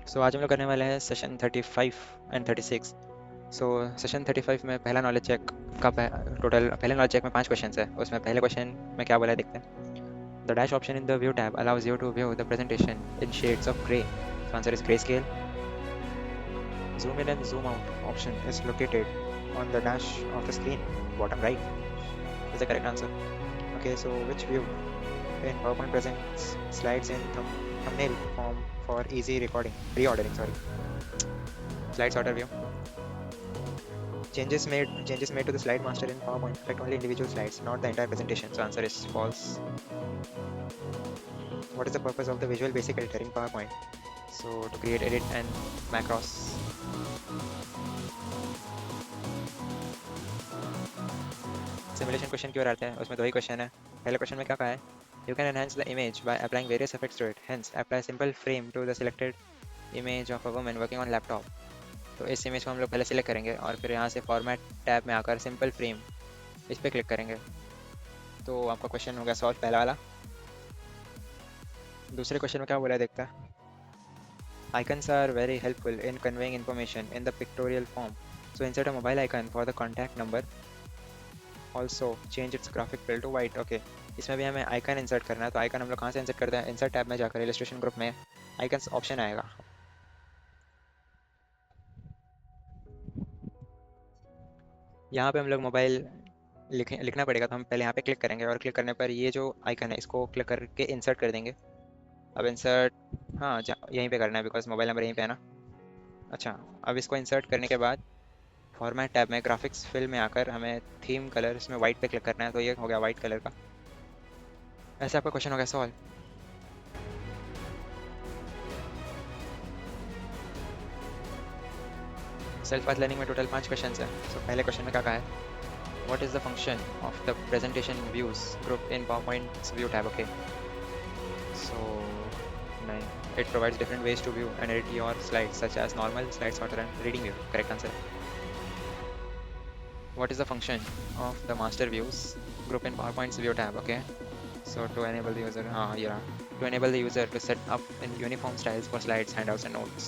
सो आज हम लोग करने वाले हैं सेशन 35 एंड 36। सो सेशन 35 में पहला नॉलेज चेक का टोटल पहले नॉलेज चेक में 5 क्वेश्चंस है। उसमें पहले क्वेश्चन में क्या बोला है देखते हैं। The dash option in the view tab allows you to view the presentation in shades of grey. So answer is grey scale. Zoom in and zoom out option is located on the dash of the screen, bottom right. Is the correct answer. Okay, so which view in PowerPoint presents slides in thumbnail form for easy reordering, sorry. Slide sorter view. Changes made to the slide master in PowerPoint affect only individual slides, not the entire presentation. So answer is false. What is the purpose of the Visual Basic Editor in PowerPoint? So to create, edit and macros. Simulation question की ओर आते हैं। उसमें दो ही question है। पहले question में क्या कहा है, you can enhance the image by applying various effects to it, hence apply simple frame to the selected image of a woman working on laptop. तो इस इमेज को हम लोग पहले सिलेक्ट करेंगे और फिर यहाँ से फॉर्मेट टैब में आकर सिंपल फ्रेम इस पर क्लिक करेंगे। तो आपका क्वेश्चन होगा सॉल्व, पहला वाला। दूसरे क्वेश्चन में क्या बोला है देखता है। Icons are very helpful in conveying information in the pictorial form, so insert a mobile icon for the contact number, also change its graphic fill to white. Okay, इसमें भी हमें आइकन इंसर्ट करना है। तो आइकन हम लोग कहाँ से इंसर्ट करते हैं, इंसर्ट टैब में जाकर इलस्ट्रेशन ग्रुप में आइकन्स ऑप्शन आएगा। यहाँ पे हम लोग मोबाइल लिखना पड़ेगा। तो हम पहले यहाँ पे क्लिक करेंगे और क्लिक करने पर ये जो आइकन है इसको क्लिक करके इंसर्ट कर देंगे। अब इंसर्ट, हाँ यहीं पे करना है बिकॉज मोबाइल नंबर यहीं पे है ना। अच्छा, अब इसको इंसर्ट करने के बाद फॉर्मेट टैब में ग्राफिक्स फिल में आकर हमें थीम कलर इसमें वाइट पे क्लिक करना है। तो ये हो गया वाइट कलर का। ऐसे आपका क्वेश्चन हो गया सॉल्व। सेल्फ पाथ लर्निंग में टोटल 5 क्वेश्चन है। तो पहले क्वेश्चन में क्या कहा है, what is the function of the presentation views group in PowerPoint's view tab? Okay, so nine, it provides different ways to view and edit your slides such as normal, slide sorter and reading view. Correct answer. What is the function of the master views group in PowerPoint's view tab? Okay, so to enable the user, to enable the user to set up in uniform styles for slides, handouts and notes.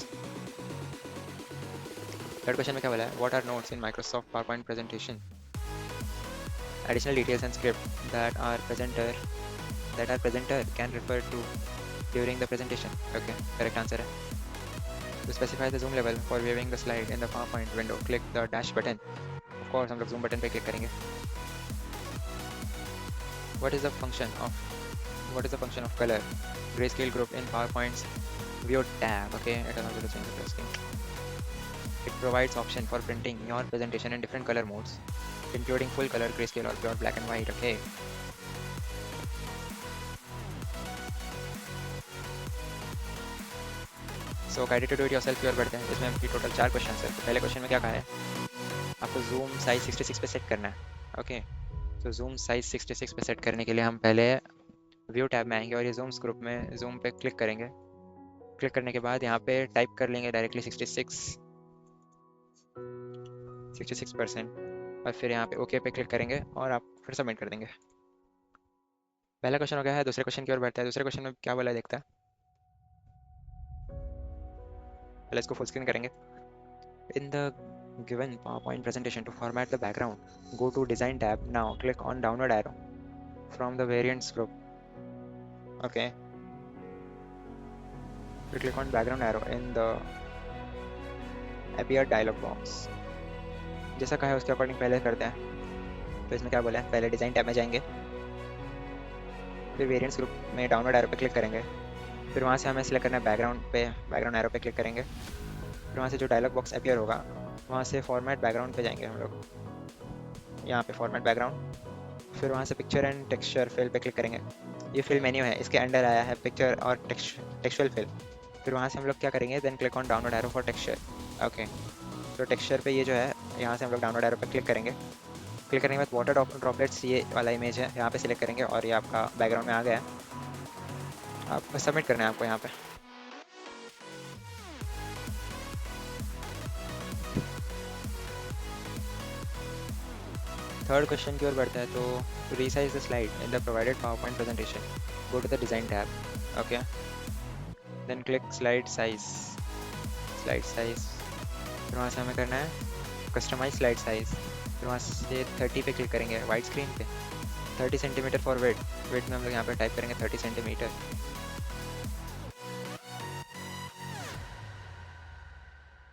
Third question में क्या बोला है, what are notes in Microsoft PowerPoint presentation? Additional details and script that our presenter can refer to during the presentation. Okay, correct answer है. To specify the zoom level for viewing the slide in the PowerPoint window, click the dash button. Of course हम लोग zoom button पे click करेंगे. What is the function of color grayscale group in PowerPoint's view tab? Okay, it allows you to change the scheme. It provides option for printing your presentation in different color modes, including full color, grayscale or pure black and white. Okay. So guided to do it yourself की ओर बढ़ते हैं। इसमें आपकी total 4 question है। तो पहले question में क्या कहा है, आपको जूम साइज 66 पे सेट करना है। ओके, तो जूम साइज 66 पे सेट करने के लिए हम पहले व्यू टैब में आएंगे और ये जूम्स ग्रुप में जूम पे क्लिक करेंगे। क्लिक करने के बाद यहाँ पे टाइप कर लेंगे डायरेक्टली 66% और फिर यहाँ पे ओके पे क्लिक करेंगे और आप फिर सबमिट कर देंगे। पहला क्वेश्चन हो गया है। दूसरे क्वेश्चन की ओर बढ़ता है। दूसरे क्वेश्चन में क्या बोला है देखता है। पहले इसको फुल स्क्रीन करेंगे। In the given PowerPoint presentation, to format the background, go to Design tab. Now click on downward arrow from the Variants group. Okay. We click on background arrow in the Appear dialog box. जैसा कहा है उसके according पहले करते हैं। तो इसमें क्या बोला है, पहले डिज़ाइन टैब में जाएंगे, फिर वेरिएंट्स ग्रुप में डाउनवर्ड एरो पे क्लिक करेंगे, फिर वहाँ से हमें सेलेक्ट करना है बैकग्राउंड एरो पे क्लिक करेंगे, फिर वहाँ से जो डायलॉग बॉक्स अपीयर होगा वहाँ से फॉर्मेट बैकग्राउंड पे जाएंगे हम लोग, यहाँ पे फॉर्मेट बैकग्राउंड, फिर वहाँ से पिक्चर एंड टेक्सचर फिल पे क्लिक करेंगे। ये फिल मेन्यू है, इसके अंडर आया है पिक्चर और टेक्सचुअल फिल। फिर वहाँ से हम लोग क्या करेंगे, then click on download arrow for texture. Okay, तो टेक्सचर पे ये जो है यहाँ से हम लोग डाउनलोड एरो पे क्लिक करेंगे। क्लिक करने के बाद वाटर ड्रॉपलेट्स ये वाला इमेज है यहाँ पे सिलेक्ट करेंगे और ये आपका बैकग्राउंड में आ गया है। आप सबमिट करना है आपको यहाँ पे। थर्ड क्वेश्चन की ओर बढ़ता है। तो resize the slide in the provided PowerPoint presentation, go to the design tab. Okay, then click slide size slide size, फिर वहाँ से हमें करना है कस्टमाइज स्लाइड साइज, फिर वहाँ से 30 पे क्लिक करेंगे वाइड स्क्रीन पे, 30 सेंटीमीटर फॉर वेट, वेट में हम लोग यहाँ पे टाइप करेंगे 30 centimetre,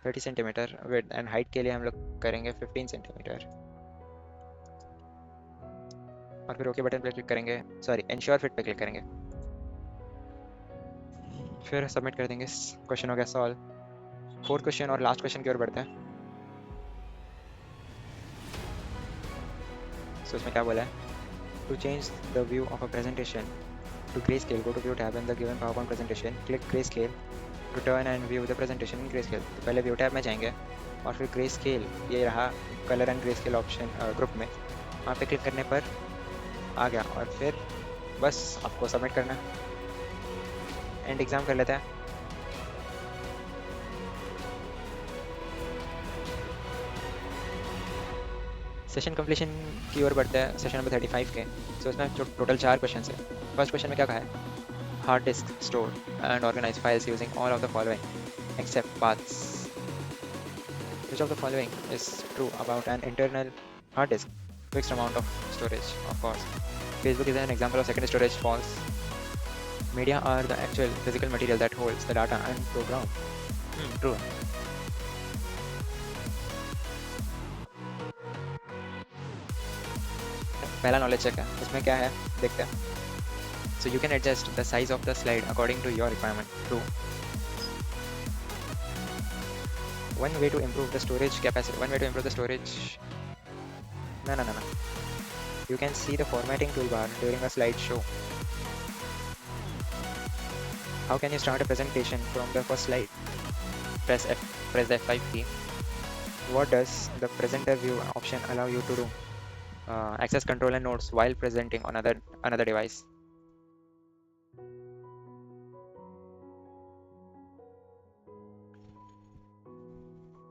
30 centimetre width, and height के लिए हम लोग करेंगे 15 सेंटीमीटर, और फिर ओके बटन पे क्लिक करेंगे, सॉरी एंश्योर फिट पे क्लिक करेंगे, फिर सबमिट कर देंगे। क्वेश्चन हो गया सॉल्व। फोर्थ क्वेश्चन और लास्ट क्वेश्चन की ओर बढ़ते हैं। सो इसमें क्या बोला है, to change the view of a presentation to grey scale, go to view tab in the given PowerPoint presentation, click grey scale to turn and view the presentation in grey scale. तो पहले view tab में जाएंगे और फिर grey scale, ये रहा colour and grey scale option group में, वहाँ पे क्लिक करने पर आ गया, और फिर बस आपको सबमिट करना है। एंड एग्ज़ाम कर लेते हैं। सेशन कंप्लीशन की ओर बढ़ते हैं, सेशन नंबर 35 के। सो इसमें टोटल 4 क्वेश्चन है। फर्स्ट क्वेश्चन में क्या कहा है, hard disk store and organise files using all of the following except paths, which of the following is true about an internal hard disk, fixed amount of storage, of course. Facebook is an example of secondary storage, false. Media are the actual physical material that holds the data and program, true. पहला knowledge check है, इसमें क्या है देखते हैं। So you can adjust the size of the slide according to your requirement, true. One way to improve the storage capacity, one way to improve the storage, no. You can see the formatting toolbar during a slideshow. How can you start a presentation from the first slide? Press the F5 key. What does the presenter view option allow you to do? Access control and notes while presenting on another device.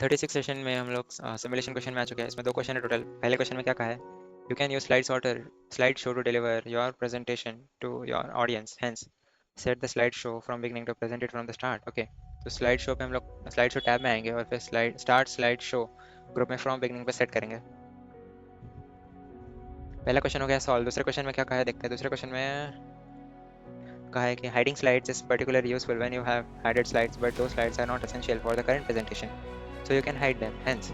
Thirty six session में हम लोग simulation question में आ चुके हैं। इसमें 2 question है total. पहले question में क्या कहा है, you can use slide show to deliver your presentation to your audience, hence set the slide show from beginning to present it from the start. Okay, तो स्लाइड शो पे हम लोग स्लाइड शो टैब में आएंगे और फिर slide show group में from beginning पे सेट करेंगे। पहला क्वेश्चन हो गया सॉल्व। दूसरे क्वेश्चन में क्या कहा है देखते हैं। दूसरे क्वेश्चन में कहा है कि hiding slides is particularly useful when you have hided slides but though slides are not essential for the current presentation, so you can hide them, hence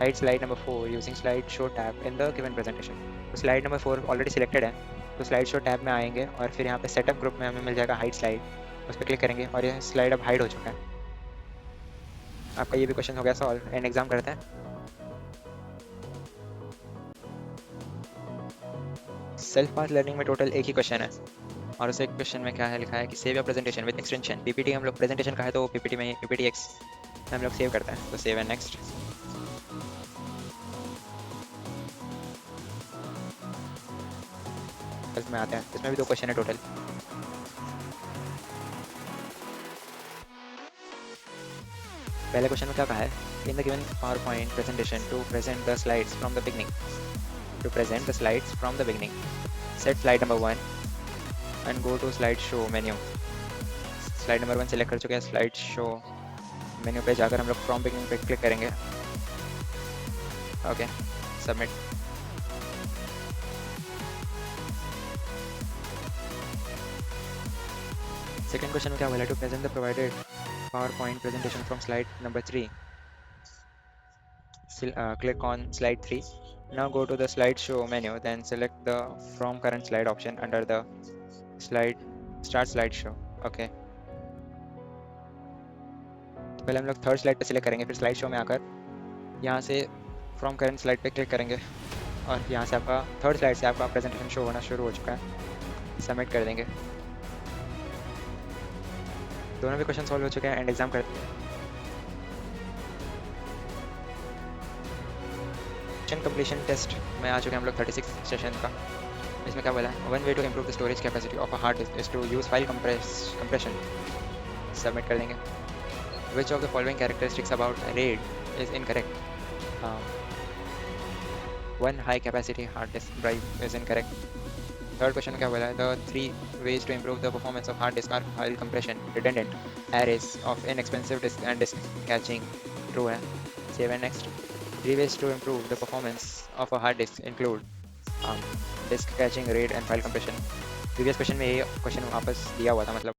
hide slide number 4 using slide show tab in the given presentation। तो slide number 4 already selected है, तो slide show tab में आएंगे और फिर यहाँ पे setup group में हमें मिल जाएगा hide slide, उस पर क्लिक करेंगे और ये स्लाइड अब हाइड हो चुका है। आपका ये भी क्वेश्चन हो गया सॉल्व। एंड एग्जाम करते हैं। सेल्फ पाथ लर्निंग में टोटल एक ही क्वेश्चन है और उस एक क्वेश्चन में क्या है लिखा है कि save your presentation with extension PPT. हम लोग प्रेजेंटेशन का है तो पीपीटी में पीपीटीएक्स हम लोग सेव करते हैं, तो सेव एंड नेक्स्ट। में आते हैं, इसमें भी 2 क्वेश्चन है टोटल। पहले क्वेश्चन में क्या कहा है, in the given PowerPoint presentation to present the slides from the beginning, set slide number 1 and go to slide show menu. Slide number 1 select कर चुके हैं, स्लाइड शो मेन्यू पे जाकर हम लोग फ्रॉम बिगनिंग पे क्लिक करेंगे। Okay, submit. सेकंड क्वेश्चन में क्या बोला, to present the provided PowerPoint presentation from slide number 3, click on slide 3. Now go to the slideshow menu, then select the from current slide option under the start slideshow. Okay, तो पहले हम लोग third slide पे select करेंगे, फिर slide show में आकर यहाँ से फ्रॉम करंट स्लाइड पे क्लिक करेंगे और यहाँ से आपका थर्ड स्लाइड से आपका प्रेजेंटेशन शो होना शुरू हो चुका है। सबमिट कर देंगे। दोनों भी क्वेश्चन सॉल्व हो चुके हैं। एंड एग्जाम करते हैं। सेशन कंप्लीशन टेस्ट में आ चुके हैं हम लोग 36 सेशन का। इसमें क्या बोला है, one way to improve the storage capacity of a hard disk is to use file compression. Submit कर देंगे। Which of the following characteristics about RAID is incorrect. 1 high capacity hard disk drive is incorrect. Third question में क्या बोला है, the 3 ways to improve the performance of hard disk are file compression, redundant arrays of inexpensive disk and disk catching. True है, save and next. 3 ways to improve the performance of a hard disk include disk catching, RAID and file compression. Previous question में ये question वापस दिया हुआ था, मतलब